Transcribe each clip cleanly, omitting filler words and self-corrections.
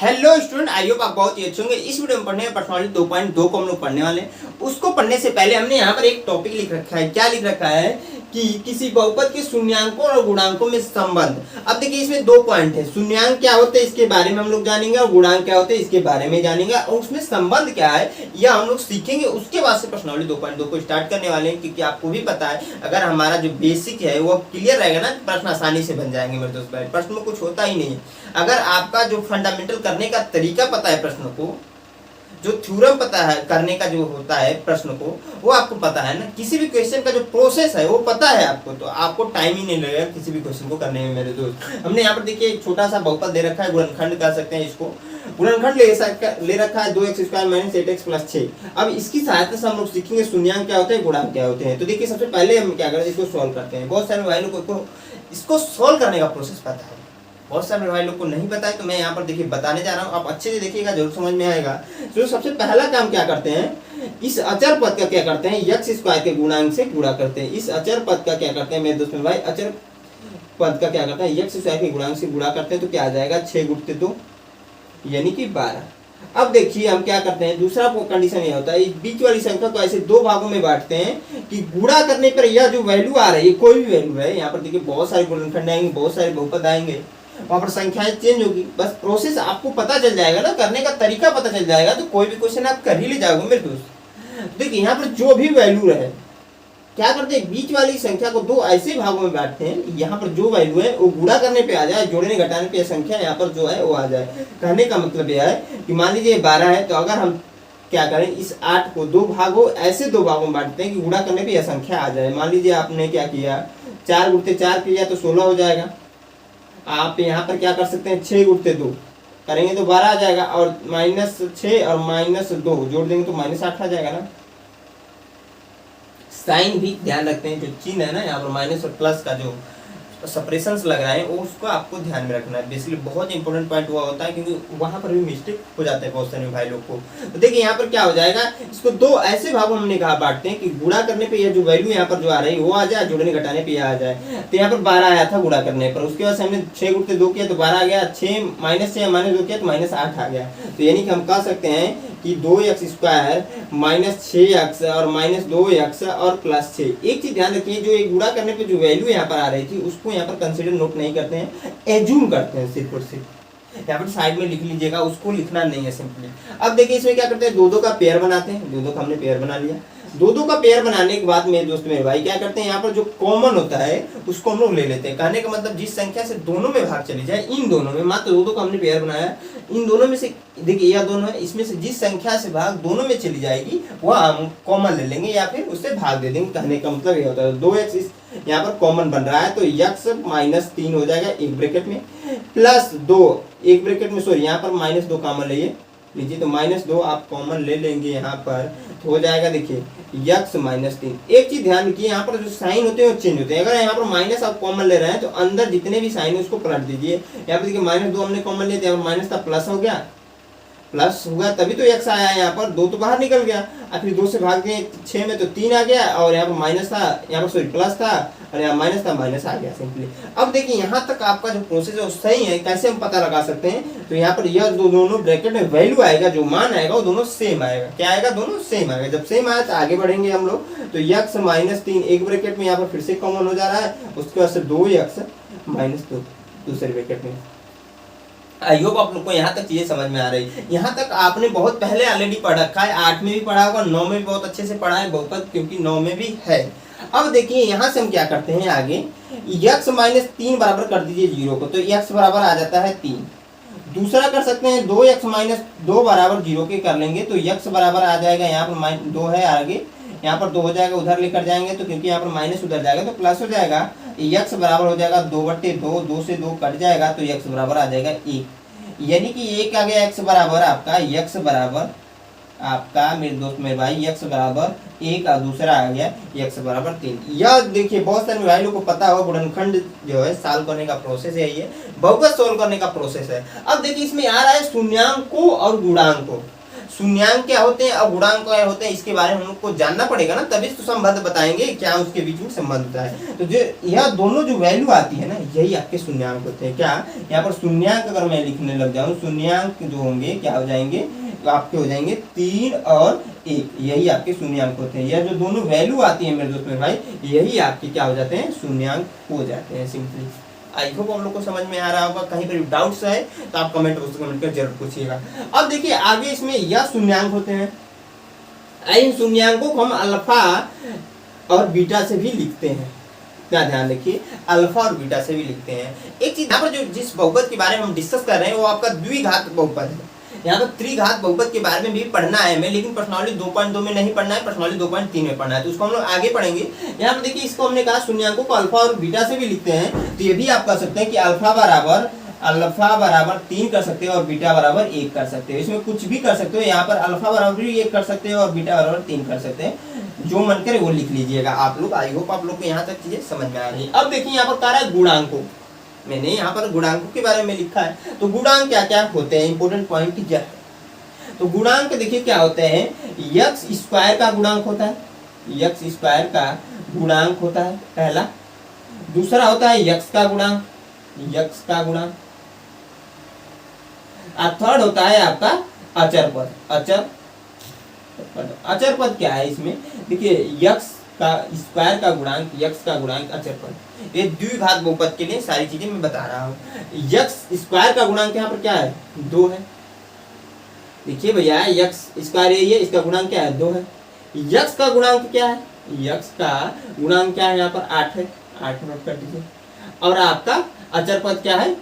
Hello student, I hope आप बहुत ही अच्छे होंगे। इस वीडियो में पढ़ने में पर्सनालिटी 2.2 को हम लोग पढ़ने वाले हैं। उसको पढ़ने से पहले हमने यहाँ पर एक टॉपिक लिख रखा है। क्या लिख रखा है कि किसी बहुपद के शून्यांकों और गुणांकों में संबंध। अब देखिए इसमें 2 पॉइंट है। शून्यांक क्या होते हैं इसके बारे में हम लोग जानेंगे और गुणांक क्या होते हैं इसके बारे में जानेंगे और उसमें संबंध क्या है यह हम लोग सीखेंगे। उसके बाद से पर्सनालिटी 2.2 को स्टार्ट करने वाले हैं, क्योंकि आपको भी पता है अगर हमारा जो बेसिक है वो क्लियर रहेगा ना, प्रश्न आसानी से बन जाएंगे मेरे दोस्त भाई। प्रश्न में कुछ होता ही नहीं है। अगर आपका जो फंडामेंटल करने का तरीका पता है, प्रश्न को जो थ्योरम पता है करने का जो होता है प्रश्न को, वो आपको पता है ना, किसी भी क्वेश्चन का जो प्रोसेस है वो पता है आपको, तो आपको टाइम ही नहीं लगेगा किसी भी क्वेश्चन को करने में मेरे दोस्त। हमने यहाँ पर देखिए एक छोटा सा बहुपद दे रखा है, गुणनखंड कह सकते हैं इसको। गुणनखंड ले रखा है 2x² - 8x + 6। अब इसकी सहायता से हम लोग सीखेंगे शून्यांक क्या होते हैं, गुणांक क्या होते हैं। तो देखिए सबसे पहले हम क्या करें, इसको सॉल्व करते हैं। बहुत सारे भाई लोग को इसको सॉल्व करने का प्रोसेस पता है, बहुत सारे भाई लोग को नहीं पता है, तो मैं यहाँ पर देखिए बताने जा रहा हूँ। आप अच्छे से देखिएगा, जरूर समझ में आएगा। तो सबसे पहला काम क्या करते हैं, इस अचर पद का क्या करते हैं, x² के गुणांक से गुणा करते हैं। इस अचर पद का क्या करते हैं मेरे दोस्त भाई, अचर पद का क्या करते हैं, x² के गुणांक से गुणा करते हैं। तो क्या आ जाएगा, 6 × 2 यानी कि 12। अब देखिए हम क्या करते हैं, दूसरा कंडीशन ये होता है, इस बीच वाली संख्या को ऐसे 2 भागों में बांटते हैं कि गुणा करने पर यह जो वैल्यू आ रही है, कोई भी वैल्यू है, यहाँ पर देखिए बहुत सारे गुणनखंड आएंगे, बहुत सारे बहुपद आएंगे, वहां पर संख्याएं चेंज होगी। बस प्रोसेस आपको पता चल जाएगा ना, करने का तरीका पता चल जाएगा, तो कोई भी क्वेश्चन आप कर ही ले जाओगे मेरे दोस्त। देखिए यहाँ पर जो भी वैल्यू रहे, क्या करते हैं, बीच वाली संख्या को 2 ऐसे भागों में बांटते हैं, यहाँ पर जो वैल्यू है वो गुणा करने पे आ जाए, जोड़ने घटाने पे संख्या यहाँ पर जो है वो आ जाए। कहने का मतलब यह है कि मान लीजिए 12 है, तो अगर हम क्या करें, इस 8 को 2 भागों ऐसे 2 भागों में बांटते हैं कि गुणा करने पे यह संख्या आ जाए। मान लीजिए आपने क्या किया, 4 × 4 किया तो 16 हो जाएगा। आप यहाँ पर क्या कर सकते हैं, 6 × 2 करेंगे तो 12 आ जाएगा, और -6 और -2 जोड़ देंगे तो -8 आ जाएगा ना। साइन भी ध्यान रखते हैं, जो चिन्ह है ना यहाँ पर माइनस और प्लस का जो सेपरेशंस लग रहा है वो उसको आपको ध्यान में रखना है। बेसिकली बहुत इंपॉर्टेंट पॉइंट हुआ होता है, क्योंकि वहां पर भी मिस्टेक हो जाता है बहुत सारे भाई लोग को। तो देखिए यहाँ पर क्या हो जाएगा, इसको 2 ऐसे भागों हमने कहा बांटते हैं कि गुणा करने पे ये जो वैल्यू यहाँ पर जो आ रही है वो आ जाए, जोड़ने घटाने पे यह आ जाए। तो यहाँ पर 12 आया था गुणा करने पर, उसके बाद हमने 6 × 2 किया तो 12 आ गया, 6 - 6 -2 किया तो -8 आ गया। तो यानी कि हम कह सकते हैं कि 2x² - 6x और -2x और +6। एक चीज ध्यान रखिए, जो एक गुणा करने पे जो वैल्यू यहाँ पर आ रही थी उसको यहाँ पर कंसीडर नोट नहीं करते हैं, एज्यूम करते हैं सिर्फ और सिर्फ। यहाँ पर साइड में लिख लीजिएगा, उसको लिखना नहीं है सिंपली। अब देखिए इसमें क्या करते हैं, 2 का पेयर बनाते हैं। 2 का हमने पेयर बना लिया। 2 का पेयर बनाने के बाद मेरे दोस्त मेरे भाई क्या करते हैं, यहाँ पर जो कॉमन होता है उसको हम लोग ले लेते हैं। कहने का मतलब जिस संख्या से दोनों में भाग चली जाए, इन दोनों में, मात्र 2 का हमने पेयर बनाया, इन दोनों में से देखिए यह दोनों है, इसमें से जिस संख्या से भाग दोनों में चली जाएगी वह हम कॉमन ले लेंगे या फिर उससे भाग दे देंगे। कहने का मतलब ये होता है 2x यहाँ पर कॉमन बन रहा है, तो x - 3 हो जाएगा एक ब्रैकेट में, +2 एक ब्रैकेट में, सॉरी यहाँ पर -2 कॉमन लीजिए, तो -2 आप कॉमन ले लेंगे यहाँ पर, तो हो जाएगा देखिए x - 3। एक चीज ध्यान रखिए, यहाँ पर जो साइन होते हैं वो चेंज होते हैं। अगर यहाँ पर माइनस आप कॉमन ले रहे हैं तो अंदर जितने भी साइन है उसको पलट दीजिए। यहाँ पर देखिए -2 हमने कॉमन लिया, यहाँ पर माइनस था, प्लस हो गया, प्लस हुआ तभी तो x आया, यहाँ पर 2 तो बाहर निकल गया, और फिर 2 से भाग दिए 6 में तो 3 आ गया, और यहाँ पर माइनस था, यहाँ पर सॉरी प्लस था, और यहाँ माइनस था, माइनस आ गया सिंपली। अब देखिए यहाँ तक आपका जो प्रोसेस है वो सही है। कैसे हम पता लगा सकते हैं, तो यहाँ पर यह दोनों ब्रैकेट में वैल्यू आएगा, जो मान आएगा वो दोनों सेम आएगा। क्या आएगा, दोनों सेम आएगा। जब सेम आया तो आगे बढ़ेंगे हम लोग। तो x - 3 एक ब्रैकेट में यहाँ पर फिर से कॉमन हो जा रहा है, उसके बाद से 2x - 2 दूसरे ब्रैकेट में। आई होप आप लोग को यहाँ तक चीजें समझ में आ रही है। यहाँ तक आपने बहुत पहले ऑलरेडी पढ़ रखा है, 8 में भी पढ़ा होगा, 9 में भी बहुत अच्छे से पढ़ा है बहुपद, क्योंकि 9 में भी है। अब देखिए यहाँ से हम क्या करते हैं आगे, x - 3 बराबर कर दीजिए 0 को, तो x बराबर आ जाता है 3। दूसरा कर सकते हैं 2x - 2 बराबर 0 के कर लेंगे, तो x बराबर आ जाएगा, यहाँ पर 2 है आगे, यहाँ पर 2 हो जाएगा, उधर लेकर जाएंगे तो क्योंकि यहाँ पर माइनस उधर जाएगा तो प्लस हो जाएगा। x बराबर हो जाएगा 2/2, 2 से 2 कट जाएगा तो x बराबर आ जाएगा 1। यानी कि 1 आ गया, x बराबर आपका, x बराबर आपका मेरे दोस्त मेरे भाई x बराबर 1, और दूसरा आ गया x बराबर 3। यह देखिए बहुत सारे भाई लोग को पता होगा, गुणनखंड जो है सॉल्व करने का प्रोसेस है, ये बहुपद सॉल्व करने का प्रोसेस है। अब देखिए इसमें आ रहा है शून्यांकों और गुणांकों। शून्यांक क्या होते हैं और गुणांक क्या होते हैं, इसके बारे में हम लोग को जानना पड़ेगा ना, तभी तो संबंध बताएंगे क्या उसके बीच में संबंध होता है। तो जो यह दोनों जो वैल्यू आती है ना, यही आपके शून्यांक होते हैं। क्या यहाँ पर शून्यांक अगर मैं लिखने लग जाऊं, शून्यांक जो होंगे क्या हो जाएंगे, आपके हो जाएंगे 3 और 1, यही आपके शून्यांक होते हैं। यह जो दोनों वैल्यू आती है मेरे दोस्त मेरे भाई, यही आपके क्या हो जाते हैं, शून्यांक हो जाते हैं सिंपली। आई होप आप लोग को समझ में आ रहा होगा। कहीं पर डाउट्स है तो आप कमेंट बॉक्स में कमेंट कर जरूर पूछिएगा। अब देखिए आगे इसमें यह शून्यांक होते हैं, इन शून्यांकों को हम अल्फा और बीटा से भी लिखते हैं। क्या ध्यान रखिए, अल्फा और बीटा से भी लिखते हैं। एक चीज यहाँ पर जो जिस बहुपद के बारे में हम डिस्कस कर रहे हैं वो आपका द्विघात बहुपद है। यहाँ पर त्रिघात बहुपद के बारे में भी पढ़ना है हमें, लेकिन प्रश्नावली 2.2 में नहीं पढ़ना है, प्रश्नावली 2.3 में पढ़ना है, तो उसको हम लोग आगे पढ़ेंगे। यहाँ पर देखिए इसको हमने कहा शून्यांकों को अल्फा और बीटा से भी लिखते हैं, तो ये भी आप कर सकते हैं कि अल्फा बराबर 3 कर सकते हैं और बीटा बराबर 1 कर सकते हैं। इसमें कुछ भी कर सकते हो, यहाँ पर अल्फा बराबर भी 1 कर सकते हो और बीटा बराबर 3 कर सकते हैं, जो मन करे वो लिख लीजिएगा आप लोग। आई होप आप लोग को यहाँ तक चीजें समझ में आ रही है। अब देखिए यहाँ पर कह रहा है गुणांकों, मैंने यहाँ पर गुणांकों के बारे में लिखा है, तो गुणांक क्या क्या होते हैं, इंपोर्टेंट पॉइंट क्या है। तो गुणांक देखिए क्या होते हैं, यक्स स्क्वायर का गुणांक होता है, यक्स स्क्वायर का गुणांक होता है पहला। दूसरा होता है यक्स का गुणांक, यक्स का गुणांक। और थर्ड होता है आपका अचर पद, अचर पद क्या है इसमें, देखिए यक्स का स्क्वायर का गुणांक, यक्स का गुणांक, अचर पद। ये द्विघात बहुपद के लिए सारी चीजें मैं बता रहा हूँ। यक्स स्क्वायर का गुणांक यहाँ पर क्या है, 2 है। देखिए भैया यक्स स्क्वायर यही है, इसका गुणांक क्या है, 2 है। यक्स का गुणांक क्या है, यक्स का गुणांक क्या है, यहाँ पर 8 है, 8 नोट कर दीजिए। और आपका अचर पद क्या है,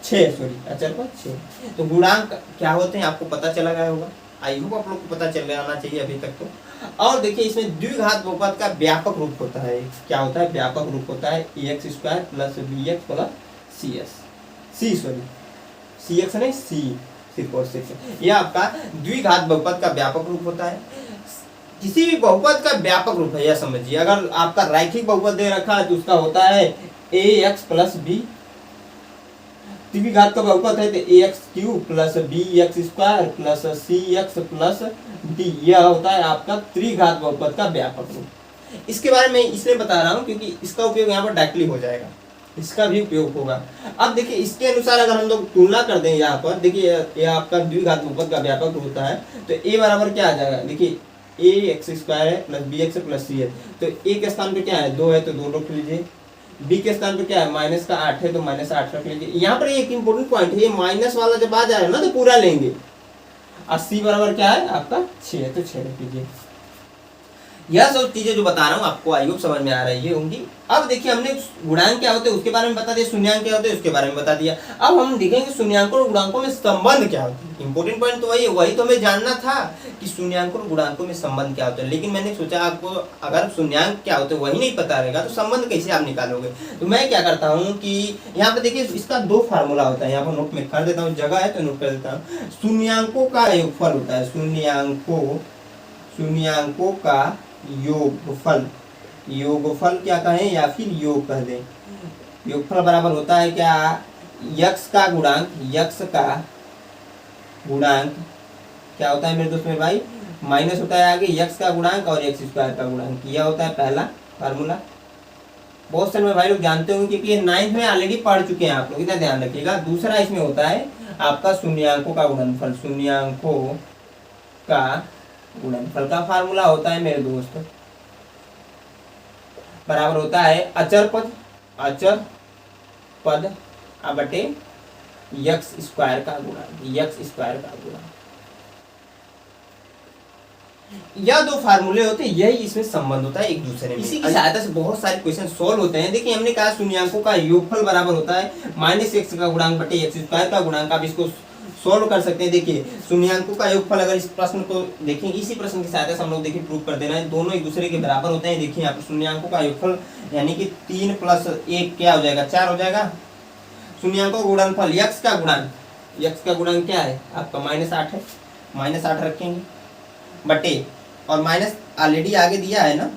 6 सॉरी, अचर पद 6। तो गुणांक क्या होते हैं आपको पता चला गया होगा। आई होप आप लोग को पता चल जाना चाहिए अभी तक तो। और देखिए इसमें द्विघात बहुपद का व्यापक रूप होता है, क्या होता है, व्यापक रूप होता है x square plus b x plus c x नहीं सी, यह आपका द्विघात बहुपद का व्यापक रूप होता है। किसी भी बहुपद का व्यापक रूप है, यह समझिए। अगर आपका रैखिक बहुपद दे रखा है तो उसका होता है ए एक्स प्लस बी, द्विघात का बहुपद है तो a x cube plus b x square plus c x plus d, यह होता है आपका त्रिघात बहुपद का व्यापक रूप। इसके बारे में इसलिए बता रहा हूँ क्योंकि इसका उपयोग यहाँ पर डायरेक्टली हो जाएगा, इसका भी उपयोग होगा। अब देखिए इसके अनुसार अगर हम लोग तुलना कर दें, यहाँ पर देखिए ये आपका द्विघात बहुपद का व्यापक रूप होता है, तो ए बराबर क्या आ जाएगा, देखिए ए एक्स स्क्वायर है प्लस बी एक्स प्लस सी है, तो ए के स्थान पे क्या है, 2 है तो 2 रख लीजिए। बी के स्थान पे क्या है, माइनस का 8 है तो माइनस 8 रख लीजिए। यहाँ पर एक इंपॉर्टेंट पॉइंट है, ये माइनस वाला जब आ जाएगा ना तो पूरा लेंगे। और सी बराबर क्या है आपका 6 है तो 6 रख लीजिए। यह सब चीजें जो बता रहा हूँ आपको आई होप समझ में आ रही है होंगी। अब देखिए हमने गुणांक क्या होते हैं उसके बारे में बता दिया, शून्यांक क्या होते हैं उसके बारे में बता दिया। अब हम देखेंगे शून्यांकों और गुणांकों में संबंध क्या होता है। इंपोर्टेंट पॉइंट तो वही है, वही तो हमें जानना था कि शून्यांकों और गुणांकों में संबंध क्या होता है। लेकिन मैंने सोचा आपको अगर शून्यांक क्या होते हैं वही नहीं पता रहेगा तो संबंध कैसे आप निकालोगे। तो मैं क्या करता हूँ कि यहाँ पे देखिए इसका 2 फार्मूला होता है, यहाँ पर नोट में कर देता हूँ, जगह है तो नोट कर देता हूँ। शून्यांकों का योगफल होता है, शून्यांकों का योगफल, योगफल क्या कहें या फिर योग कह दें। योगफल बराबर होता है क्या, यक्स का गुणांक, यक्स का गुणांक क्या होता है मेरे दोस्त मेरे भाई, माइनस होता है आगे यक्स का गुणांक और एक्स स्क्वायर का गुणांक, यह होता है पहला फार्मूला। बहुत सारे भाई लोग जानते होंगे क्योंकि ये 9th में ऑलरेडी पढ़ चुके हैं आप लोग, इतना ध्यान रखिएगा। दूसरा इसमें होता है आपका शून्यांकों का गुणनफल, शून्यांकों का गुणनफल का फार्मूला होता है मेरे दोस्त बराबर होता है अचर पद बटे यक्स स्क्वायर का गुणांक, यक्स स्क्वायर का गुणांक। यह 2 फार्मूले होते हैं, यही इसमें संबंध होता है एक दूसरे में। इसी की सहायता से बहुत सारे क्वेश्चन सॉल्व होते हैं। देखिए हमने कहा शून्यांकों का योगफल बराबर होता है माइनस एक्स का गुणांक बटे एक्स स्क्वायर का गुणांक। आप इसको सॉल्व कर सकते हैं। देखिए शून्यांकों का योगफल, अगर इस प्रश्न को देखें, इसी प्रश्न की सहायता से हम लोग देखिए प्रूव कर देना है, दोनों एक दूसरे के बराबर होते हैं। देखिए यहाँ पर शून्यांकों का योगफल यानी कि 3 + 1 क्या हो जाएगा, 4 हो जाएगा। शून्यांकों का गुणनफल, यक्स का गुणांक, यक्स का गुणांक क्या है आपका -8 है, -8 रखेंगे बटे, और माइनस ऑलरेडी आगे दिया है ना,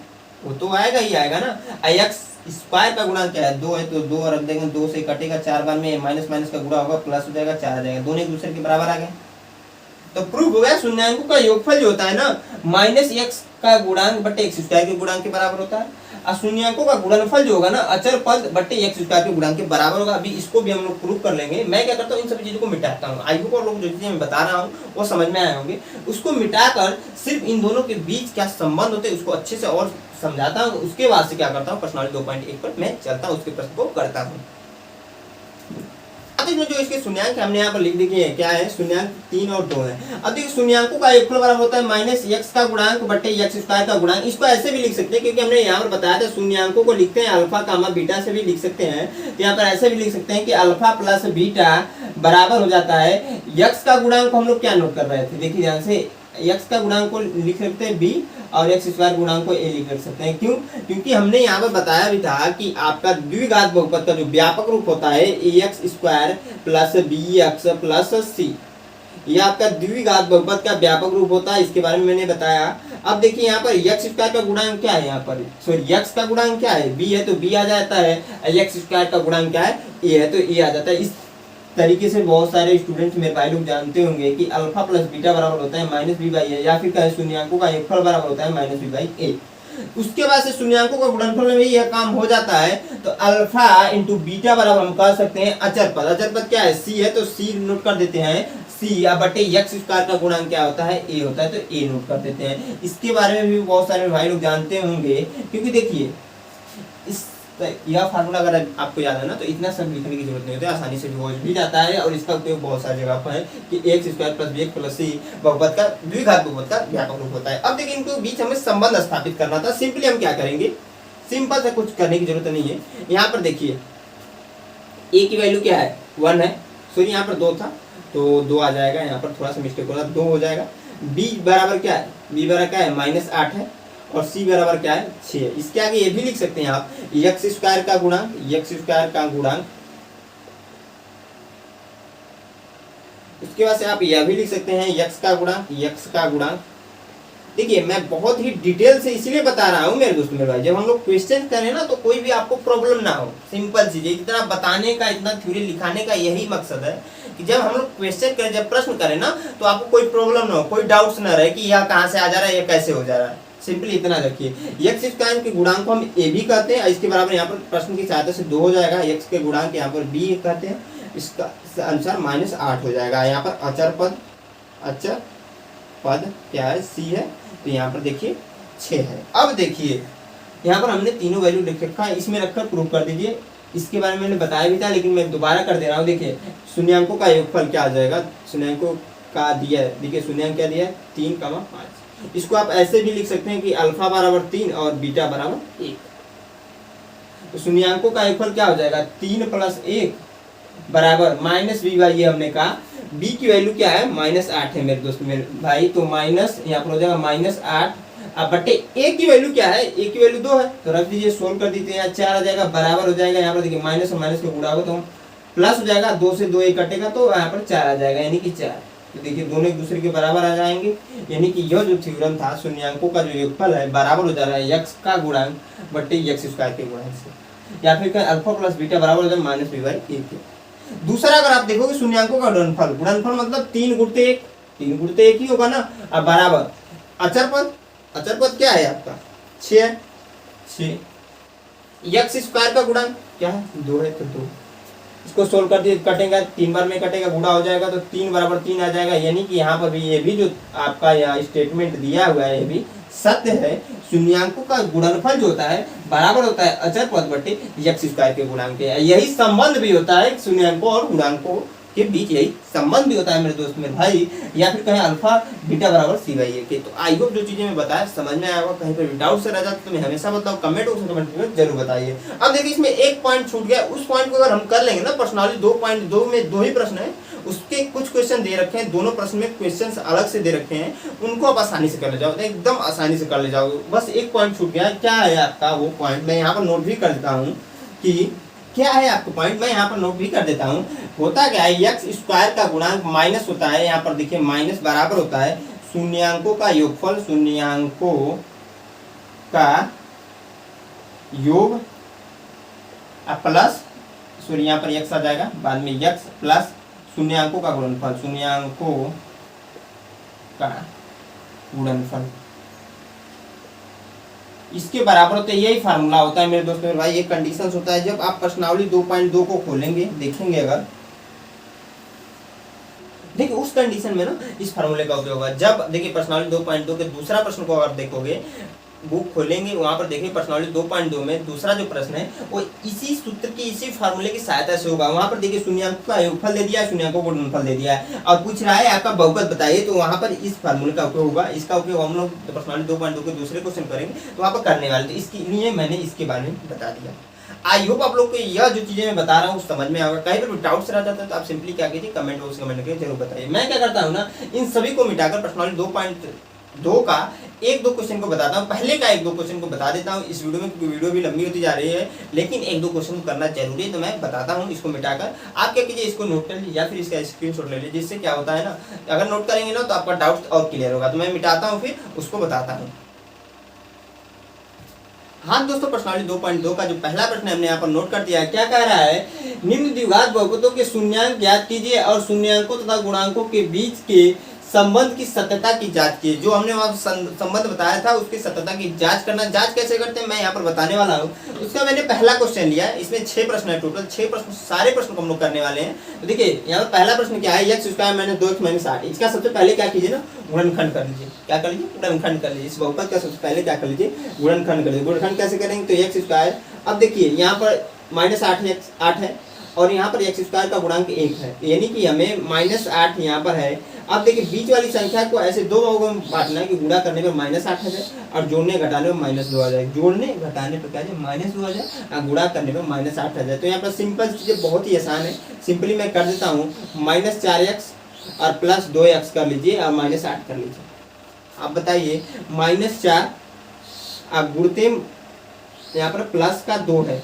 वो तो आएगा ही आएगा ना। यक्स स्क्वायर का गुणांक क्या है, 2 है तो 2 रख देंगे, 2 से कटेगा, 4 बार में माइनस माइनस का गुणा होगा, प्लस हो जाएगा, 4 आ जाएगा, दोनों एक दूसरे के बराबर आ गए। तो प्रूफ हो गया शून्याङ्कों का योगफल जो होता है ना माइनस एक्स का गुणांक बटे एक्स स्क्वायर के गुणांक के बराबर होता है, और शून्याङ्कों का गुणनफल जो होगा ना अचर पद बटे एक्स स्क्वायर के गुणांक के बराबर होगा। अभी इसको भी हम लोग प्रूफ कर लेंगे। मैं क्या करता हूँ, इन सभी चीजों को मिटाता हूँ। आई होप आप लोग जो चीजें मैं बता रहा हूँ वो समझ में आए होंगे। उसको मिटाकर सिर्फ इन दोनों के बीच क्या संबंध होते हैं उसको अच्छे से और समझाता हूँ। उसके बाद से क्या करता हूँ, प्रश्नावली 2.1 पर मैं चलता हूँ, उसके प्रश्न को करता हूँ। अब देखो जो इसके शून्याङ्क हमने यहाँ पर लिख दिए क्या है, शून्याङ्क 3 और 2 है। अब देखिए शून्याङ्कों का योगफल बराबर होता है माइनस एक्स का गुणांक बटे एक्स स्क्वायर का गुणांक। इसको ऐसे भी लिख सकते हैं क्योंकि हमने यहाँ पर बताया था शून्याङ्कों को लिखते हैं अल्फा कामा बीटा से भी लिख सकते हैं। तो यहाँ पर ऐसे भी लिख सकते हैं कि अल्फा प्लस बीटा बराबर हो जाता है एक्स का गुणांक को हम लोग क्या नोट कर रहे थे, देखिए ध्यान से, एक्स का गुणांक को लिख सकते हैं बी और एक्स स्क्वायर गुणांक को ए लिख सकते हैं। क्यों, क्योंकि हमने यहाँ पर बताया भी था कि आपका द्विघात बहुपद का जो व्यापक रूप होता है x square plus b x plus c, ये आपका द्विघात बहुपद का व्यापक रूप होता है। इसके बारे में मैंने बताया। अब देखिए यहाँ पर एक्स स्क्वायर का गुणांक क्या है, यहाँ पर सॉरी एक्स का गुणांक क्या है, बी है तो बी आ जाता है, एक्स स्क्वायर का गुणांक क्या है, ए है तो ए आ जाता है। इस तरीके से बहुत सारे स्टूडेंट्स मेरे भाई लोग जानते होंगे कि अल्फा प्लस बीटा बराबर होता है माइनस बी बाई ए, या फिर कहें शून्याङ्कों का योगफल बराबर होता है माइनस बी बाई ए। उसके बाद से शून्याङ्कों का गुणनफल में भी यह काम हो जाता है। तो अल्फा इंटू बीटा बराबर हम कह सकते हैं अचर पद। अचर पद क्या है, सी है तो सी नोट कर देते हैं, सी या बटे एक्स स्क्वायर का गुणांक क्या होता है, ए होता है तो ए नोट कर देते हैं। इसके बारे में भी बहुत सारे भाई लोग जानते होंगे क्योंकि देखिए इस यह फार्मूला अगर आपको याद है ना तो इतना सब लिखने की जरूरत नहीं होती, आसानी से हो भी जाता है। और इसका उपयोग बहुत सारी जगह पर है कि x square plus b x plus c बहुपद का द्विघात बहुपद का व्यापक रूप होता है। अब देखिए इनको बीच हमें संबंध स्थापित करना था। सिंपली हम क्या करेंगे, सिंपल से कुछ करने की जरूरत नहीं है। यहाँ पर देखिए ए की वैल्यू क्या है 1 है, सॉरी यहाँ पर 2 था तो 2 आ जाएगा, यहाँ पर थोड़ा सा मिस्टेक हो रहा है 2 हो जाएगा। बी बराबर क्या है, बी बराबर क्या है -8 है, और सी बराबर क्या है 6 है। इसके आगे ये भी लिख सकते हैं आप एक्स स्क्वायर का गुणांक, एक्स स्क्वायर का गुणांक। उसके बाद से आप यह भी लिख सकते हैं एक्स का गुणांक, एक्स का गुणांक। देखिए मैं बहुत ही डिटेल से इसलिए बता रहा हूँ मेरे दोस्त मेरे भाई, जब हम लोग क्वेश्चन करें ना तो कोई भी आपको प्रॉब्लम ना हो। सिंपल चीज है, इतना बताने का इतना थ्योरी लिखाने का यही मकसद है कि जब हम लोग क्वेश्चन करें, जब प्रश्न करें ना तो आपको कोई प्रॉब्लम ना हो, कोई डाउट्स ना रहे कि यह कहाँ से आ जा रहा है, यह कैसे हो जा रहा है। सिंपली इतना रखिए। एक्स स्क्वायर के गुणांक को हम ए भी कहते हैं, इसके बराबर यहाँ पर प्रश्न की सहायता से 2 हो जाएगा। एक्स के गुणांक यहाँ पर बी कहते हैं, इसका अनुसार -8 हो जाएगा। यहाँ पर अचर पद क्या है, सी है, तो यहाँ पर देखिए 6 है। अब देखिए यहाँ पर हमने तीनों वैल्यू लिख रखा है, इसमें रखकर प्रूफ कर दीजिए। इसके बारे में मैंने बताया भी था लेकिन मैं दोबारा कर दे रहा हूँ। देखिए शून्याङ्कों का योगफल क्या आ जाएगा, शून्याङ्कों का दिया है, देखिए शून्याङ्क क्या दिया है 3,5। इसको आप ऐसे भी लिख सकते हैं कि अल्फा बराबर 3 और बीटा बराबर 1। तो शून्याङ्कों का योगफल क्या हो जाएगा 3 + 1 बराबर -b बाई ये हमने कहा। b की वैल्यू क्या है -8 है मेरे दोस्त मेरे भाई, तो माइनस यहाँ पर हो जाएगा -8 अब बटे a की वैल्यू क्या है, a की वैल्यू 2 है तो रख दीजिए, सोल्व कर दीजिए, यहाँ 4 आ जाएगा बराबर हो जाएगा। यहाँ पर देखिए माइनस और माइनस को गुणा होगा तो प्लस हो जाएगा, 2 से 2 एक कटेगा तो यहाँ पर 4 आ जाएगा, यानी कि 4। तो देखिए दोनों एक दूसरे के बराबर आ जाएंगे, यानी कि यह जो थ्योरम था शून्याङ्कों का जो योगफल है बराबर हो जा रहा है एक्स का गुणांक बटे एक्स स्क्वायर के गुणांक से, या फिर कहें अल्फा प्लस बीटा बराबर हो जाए -b/1। दूसरा अगर आप देखोगे शून्याङ्कों का गुणनफल मतलब 3 गुणते 1, 3 गुणते 1 ही होगा ना। अब बराबर अचर पद क्या है आपका 6 है, 6 एक्स स्क्वायर का गुणांक क्या है 2 है तो 2। इसको सोल्व कर दिए, कटेगा 3 बार में कटेगा, गुणा हो जाएगा तो 3 बराबर 3 आ जाएगा। यानी कि यहाँ पर भी ये भी जो आपका यहाँ स्टेटमेंट दिया हुआ है ये भी सत्य है। शून्याङ्कों का गुणनफल जो होता है बराबर होता है अचर पद बटे एक्स स्क्वायर के गुणांक के। यही संबंध भी होता है शून्याङ्कों और गुणांकों के बीच, यही संबंध भी होता है मेरे दोस्त मेरे भाई, या फिर कहें अल्फा बीटा बराबर c/a के। तो आई होप जो चीजें मैं बताया समझ में आया होगा। कहीं पर डाउट से रह जाता तो मैं हमेशा बताऊँ, कमेंट बॉक्स में कमेंट में जरूर बताइए। अब देखिए इसमें एक पॉइंट छूट गया, उस पॉइंट को अगर हम कर लेंगे ना, पर्सनली 2.2 में 2 ही प्रश्न है, उसके कुछ क्वेश्चन दे रखे हैं, दोनों प्रश्न में क्वेश्चंस अलग से दे रखे हैं, उनको आप आसानी से कर ले जाओ, एकदम आसानी से कर ले जाओगे। बस एक पॉइंट छूट गया, क्या है आपका वो पॉइंट, मैं यहाँ पर नोट भी कर देता हूँ कि क्या है आपका पॉइंट, मैं यहाँ पर नोट भी कर देता हूँ। होता क्या है एक्स स्क्वायर का गुणांक माइनस होता है, यहाँ पर देखिए माइनस बराबर होता है शून्याङ्कों का योगफल, शून्याङ्कों का योग प्लस सॉरी यहाँ पर एक्स आ जाएगा बाद में एक्स प्लस शून्याङ्कों का गुणनफल, शून्याङ्कों का गुणनफल इसके बराबर होता है। यही फार्मूला होता है मेरे दोस्तों मेरे भाई, ये कंडीशन होता है जब आप प्रश्नावली 2.2 को खोलेंगे देखेंगे। अगर देखिए उस कंडीशन में ना इस फार्मूले का उपयोग होगा। जब देखिए प्रश्नावली 2.2 के दूसरा प्रश्न को अगर देखोगे, बुक खोलेंगे वहां पर देखिए प्रश्नावली 2.2 में दूसरा जो प्रश्न है वो इसी सूत्र की इसी फार्मूले की सहायता से होगा। वहां पर देखिए शून्याङ्क का योगफल दे दिया है, शून्याङ्क को गुणनफल दे दिया है और पूछ रहा है आपका बहुपद बताइए, तो वहां पर इस फार्मूले का उपयोग होगा। इसका उपयोग हम लोग प्रश्नावली 2.2 के दूसरे क्वेश्चन करेंगे तो वहां पर करने वाले, तो इसके लिए मैंने इसके बारे में बता दिया। आई होप आप लोग को यह जो चीजें मैं बता रहा हूँ समझ में आएगा। कहीं पर डाउट्स रह जाता है तो आप सिंपली क्या कीजिए कमेंट बॉक्स में कमेंट करके जरूर बताइए। मैं क्या करता हूँ ना, इन सभी को मिटाकर प्रश्नावली 2.2 का एक दो क्वेश्चन को बताता हूँ, पहले का एक दो क्वेश्चन को बता देता हूँ इस वीडियो में, क्योंकि वीडियो भी लंबी होती जा रही है, लेकिन एक दो क्वेश्चन को करना जरूरी है तो मैं बताता हूँ इसको मिटाकर। आप क्या कीजिए इसको नोट कर लीजिए या फिर इसका स्क्रीनशॉट ले लीजिए, जिससे क्या होता है ना, अगर नोट करेंगे ना तो आपका डाउट और क्लियर होगा। तो मैं मिटाता हूँ फिर उसको बताता हूँ। हाँ दोस्तों, प्रश्नावली 2.2 का जो पहला प्रश्न हमने यहाँ पर नोट कर दिया है, क्या कह रहा है, निम्न द्विघात बहुपदों के शून्याङ्क ज्ञात कीजिए और शून्याङ्कों तथा गुणांकों के बीच के संबंध की सत्यता की जांच कीजिए। जो हमने वहां संबंध बताया था उसकी सत्यता की जांच करना। जांच कैसे करते हैं मैं यहाँ पर बताने वाला हूँ। उसका मैंने पहला क्वेश्चन लिया है, इसमें 6 प्रश्न है टोटल, 6 प्रश्न, सारे प्रश्न को हम लोग करने वाले हैं। तो देखिए यहाँ पर पहला प्रश्न क्या है, x² - 2x - 8। इसका सबसे पहले क्या कीजिए ना, गुणनखंड कर लीजिए। क्या कर लीजिए, गुणनखंड कर लीजिए। इस बहुपद का सबसे पहले क्या कर लीजिए, गुणनखंड कर लीजिए। गुणनखंड कैसे करेंगे, तो x², अब देखिए यहाँ पर -8 है और यहाँ पर x² का गुणांक 1 है, यानी कि हमें -8 यहाँ पर है। अब देखिए बीच वाली संख्या को ऐसे दो भागों में बांटना है कि गुणा करने पर -8 आ जाए और जोड़ने घटाने पर -2 आ जाए। जोड़ने घटाने पर क्या आ जाए, -2 आ जाए और गुणा करने पर -8 आ जाए। तो यहाँ पर सिंपल चीजें बहुत ही आसान है, सिंपली मैं कर देता हूँ। -4x और +2x कर लीजिए और -8 कर लीजिए। आप बताइए -4 आप गुणते यहाँ पर +2 है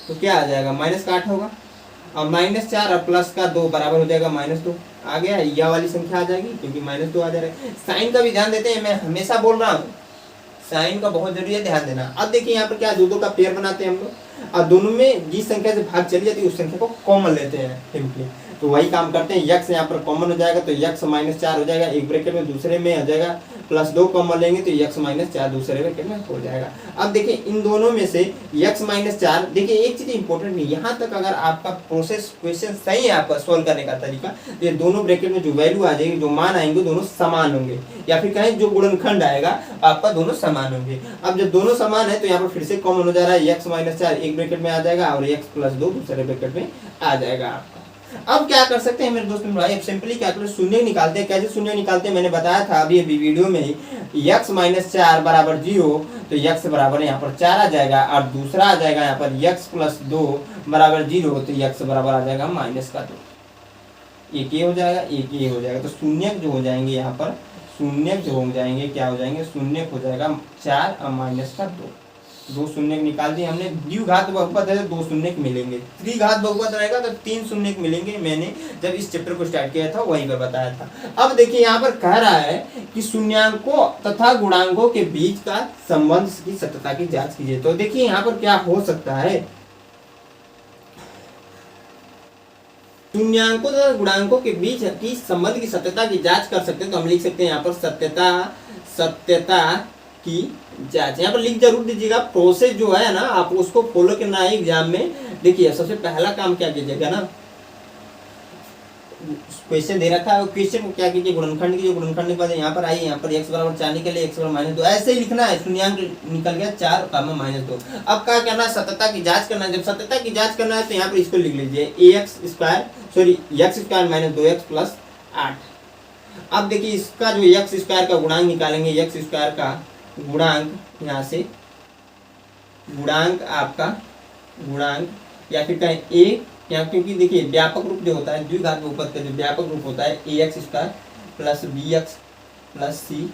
तो क्या आ जाएगा, -8 होगा और -4 और +2 बराबर हो जाएगा -2। आ गया, यह वाली संख्या आ जाएगी क्योंकि -2 आ जाएगा। साइन का भी ध्यान देते हैं, मैं हमेशा बोल रहा हूँ साइन का बहुत जरूरी है ध्यान देना। अब देखिए यहाँ पर क्या दो का पेयर बनाते हैं हम लोग और दोनों में जिस संख्या से भाग चली जाती है उस संख्या को कॉमन लेते हैं सिंपली। तो वही काम करते हैं, x यहाँ पर कॉमन हो जाएगा तो x -4 हो जाएगा, एक ब्रैकेट में दूसरे में आ जाएगा, +2 कॉमन लेंगे तो x -4 दूसरे ब्रैकेट में हो जाएगा। अब देखिए इन दोनों में से x -4, देखिए एक चीज इंपॉर्टेंट नहीं, यहाँ तक अगर आपका प्रोसेस क्वेश्चन सही है आपका सोल्व करने का तरीका, तो ये दोनों ब्रैकेट में जो वैल्यू आ जाएगी, जो मान आएंगे दोनों समान होंगे, या फिर कहें जो गुणनखंड आएगा आपका दोनों समान होंगे। अब जब दोनों समान है तो यहाँ पर फिर से कॉमन हो जा रहा है, x -4 एक ब्रैकेट में आ जाएगा और x +2 दूसरे ब्रैकेट में आ जाएगा आपका। अब क्या कर सकते हैं मेरे दोस्तों भाई, अब सिंपली क्या करें, शून्य निकालते हैं। कैसे शून्य निकालते हैं मैंने बताया था अभी वीडियो में ही, x -4 बराबर 0 तो x बराबर यहाँ पर 4 आ जाएगा और दूसरा आ जाएगा यहाँ पर x +2 बराबर 0 तो x बराबर आ जाएगा -2। एक ये हो जाएगा, एक ये हो जाएगा, तो शून्य जो हो जाएंगे यहाँ पर, शून्य जो हो जाएंगे क्या हो जाएंगे, शून्य हो जाएगा 4 और -2, 2 शून्य निकाल दिए हमने। द्विघात बहुपद है तो 2 शून्य मिलेंगे, त्रिघात बहुपद रहेगा तो 3 शून्य मिलेंगे। मैंने जब इस चैप्टर को स्टार्ट किया था वहीं पर बताया था। अब देखिए यहाँ पर कह रहा है कि शून्याङ्कों तथा गुणांकों के बीच का संबंध की सत्यता की जांच कीजिए। तो देखिए यहाँ पर क्या हो सकता है, शून्याङ्कों तथा गुणांकों के बीच की संबंध की सत्यता की जांच कर सकते हैं। तो हम लिख सकते हैं यहाँ पर सत्यता की जांच, यहाँ पर लिख जरूर दीजिएगा। प्रोसेस जो है ना आप उसको फॉलो करना है एग्जाम में। देखिए सबसे पहला काम क्या कीजिएगा ना, क्वेश्चन दे रखा है क्वेश्चन को क्या कीजिए, गुणनखंड कीजिए। गुणनखंड के बाद यहाँ पर आइए, यहाँ पर x बराबर 4 निकले, x बराबर -2 ऐसे ही लिखना है। शून्याङ्क निकल गया 4 -2। अब क्या करना है, सत्यता की जांच करना है। जब सत्यता की जांच करना है तो यहाँ पर इसको लिख लीजिए x² -2x + 8। अब देखिए इसका जो x² का गुणांक निकालेंगे, x² का गुणांक यहाँ से गुणांक आपका गुणांक या फिर कहें a, या क्योंकि देखिए व्यापक रूप जो होता है द्विघात बहुपद का जो व्यापक रूप होता है ax² + bx + c।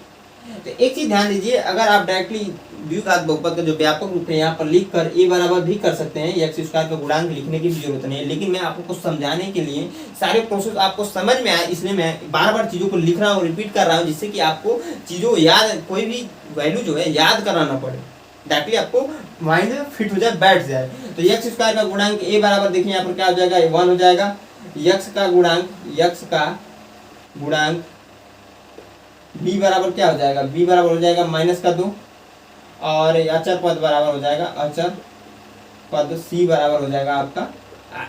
तो एक चीज ध्यान दीजिए, अगर आप डायरेक्टली द्विघात बहुपद का जो व्यापक रूप है यहाँ पर लिख कर a बराबर भी कर सकते हैं, x² का गुणांक लिखने की भी जरूरत नहीं है। लेकिन मैं आपको कुछ समझाने के लिए सारे प्रोसेस आपको समझ में आए, इसलिए मैं बार बार चीजों को लिख रहा हूँ, रिपीट कर रहा हूँ, जिससे कि आपको चीजों याद, कोई भी वैल्यू जो है याद कराना पड़े, डायरेक्टली आपको माइंड में फिट हो जाए, बैठ जाए। तो x² का गुणांक a बराबर देखिए यहाँ पर क्या हो जाएगा, 1 हो जाएगा। x का गुणांक b बराबर क्या हो जाएगा, b बराबर हो जाएगा -2 और अचर पद बराबर हो जाएगा अचर पद c बराबर हो जाएगा आपका 8।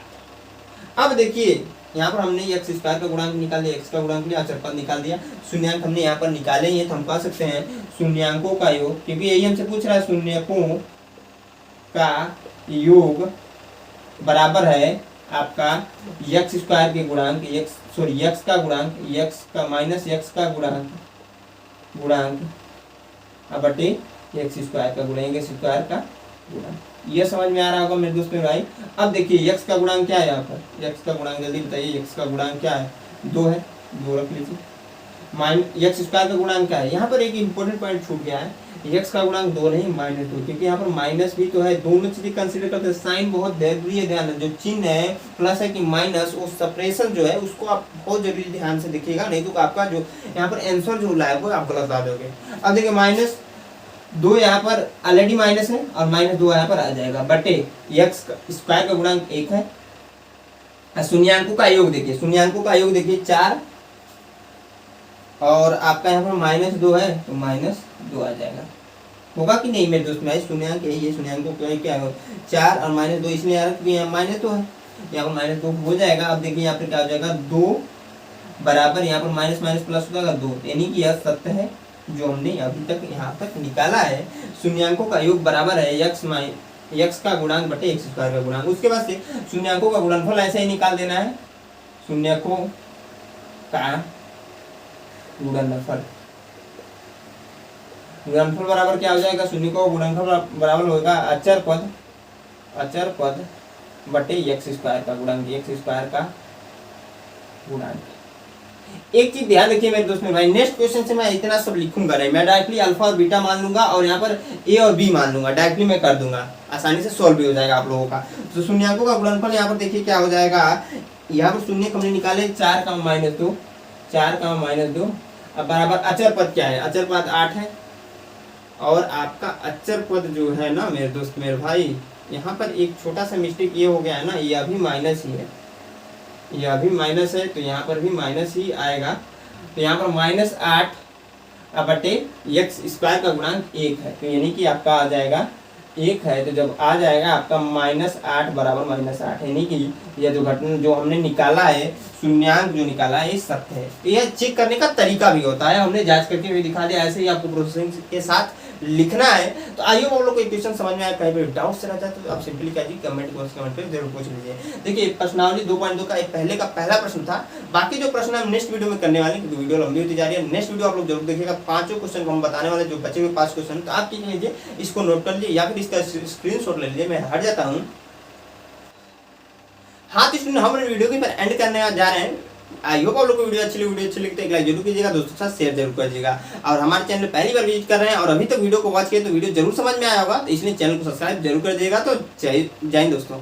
अब देखिए यहाँ पर हमने एक्स स्क्वायर का गुणांक निकाल दिया, एक्स का गुणांक लिया, अचर पद निकाल दिया, शून्यांक हमने यहाँ पर निकाले ही है, तो हम कह सकते हैं शून्यांकों का योग, क्योंकि यही हमसे पूछ रहा है, शून्यकों का योग बराबर है आपका एक्स स्क्वायर के गुणांक एक्स का गुणांक एक्स का माइनस एक्स का गुणांक बटे एक्स स्क्वायर का गुणांक एक्स स्क्वायर का गुणांक। ये समझ में आ रहा होगा मेरे दोस्त मेरे भाई। अब देखिए एक्स का गुणांक क्या है, यहाँ पर एक्स का गुणांक जल्दी बताइए, एक्स का गुणांक क्या है, 2 है, 2 रख लीजिए। एक्स स्क्वायर का गुणांक क्या है, यहाँ पर एक इंपॉर्टेंट पॉइंट छूट गया है, एक्स का गुणांक 2 नहीं -2, क्योंकि यहाँ पर माइनस भी तो है, दोनों चीजें कंसीडर करते हैं। साइन बहुत जरूरी है, ध्यान, जो चिन्ह है प्लस है कि माइनस, वो सेपरेशन जो है उसको आप बहुत जरूरी ध्यान से देखिएगा, नहीं तो आपका जो यहाँ पर आंसर जो लाए वो आप गलत ला दोगे। अब देखिए -2 यहाँ पर ऑलरेडी माइनस है और -2 यहाँ पर आ जाएगा बटे एक्स स्क्वायर का गुणांक 1 है। शून्यांकों का योग देखिए, शून्यांकों का योग देखिए 4 और आपका यहाँ पर -2 है तो -2 आ जाएगा। होगा कि नहीं मेरे दोस्त में, शून्यांक यही है, शून्यांकों का क्या है 4 और -2 इसलिए आ रहा है यहाँ -2 है, यहाँ पर -2 हो जाएगा। अब देखिए यहाँ पर क्या हो जाएगा 2 बराबर यहाँ पर माइनस माइनस प्लस हो जाएगा 2, यानी कि यह सत्य है जो हमने अभी तक यहाँ तक निकाला है। शून्यांकों का योग बराबर है एक्स का गुणांक बटे एक्स स्क्वायर का गुणांक। उसके बाद से शून्यांकों का गुणनफल ऐसे ही निकाल देना है, शून्यकों का गुणनफल बराबर क्या हो जाएगा, शून्यकों का गुणनफल बराबर होगा अचर पद बटे एक्स स्क्वायर का गुणांक, एक्स स्क्वायर का गुणांक। एक चीज ध्यान रखिए मेरे दोस्त मेरे भाई, नेक्स्ट क्वेश्चन से मैं इतना सब लिखूंगा नहीं, मैं डायरेक्टली अल्फा और बीटा मान लूंगा और यहाँ पर ए और बी मान लूंगा, डायरेक्टली मैं कर दूंगा, आसानी से सॉल्व भी हो जाएगा आप लोगों का। तो शून्यांकों का गुणनफल यहाँ पर देखिए क्या हो जाएगा, यहाँ पर शून्य हमने निकाले 4 का -2 अब बराबर अचर पद क्या है, अचर पद 8 है और आपका अचर पद जो है ना मेरे दोस्त मेरे भाई, यहाँ पर एक छोटा सा मिस्टेक ये हो गया है ना, यह भी माइनस ही है, यह भी माइनस है तो यहाँ पर भी माइनस ही आएगा। तो यहाँ पर -8 बटे एक्स स्क्वायर का गुणांक 1 है, तो यानी कि आपका आ जाएगा 1 है, तो जब आ जाएगा आपका -8 बराबर -8, यानी कि यह जो घटना जो हमने निकाला है, शून्यांक जो निकाला है ये सत्य है। तो यह चेक करने का तरीका भी होता है, हमने जांच करके भी दिखा दिया, ऐसे ही आपको प्रोसेसिंग के साथ लिखना है। तो आइए आप लोग को क्वेश्चन समझ में आया, कहीं पर डाउट से रहता है तो आप सिंपली कहिए कमेंट पे जरूर पूछ लीजिए। देखिए प्रश्नावली 2.2 का पहले का पहला प्रश्न था, बाकी जो प्रश्न हम नेक्स्ट वीडियो में करने वाले, क्योंकि वीडियो लंबी होती जा रही है, नेक्स्ट वीडियो आप लोग जरूर देखिएगा। 5 क्वेश्चन हम बताने वाले, जो बचे हुए 5 क्वेश्चन, तो आप क्या कीजिए इसको नोट कर लीजिए या फिर इसका स्क्रीनशॉट ले लीजिए। मैं हट जाता हूँ। हाँ तो इसमें हम वीडियो के पर एंड करने जा रहे हैं। आई होप आप लोग को वीडियो अच्छी लगी तो एक लाइक जरूर कीजिएगा, दोस्तों के साथ शेयर जरूर कीजिएगा। और हमारे चैनल पहली बार विजिट कर रहे हैं और अभी तक वीडियो को वॉच किए तो वीडियो जरूर समझ में आया होगा, तो इसलिए चैनल को सब्सक्राइब जरूर कर दीजिएगा। तो जय हिंद दोस्तों।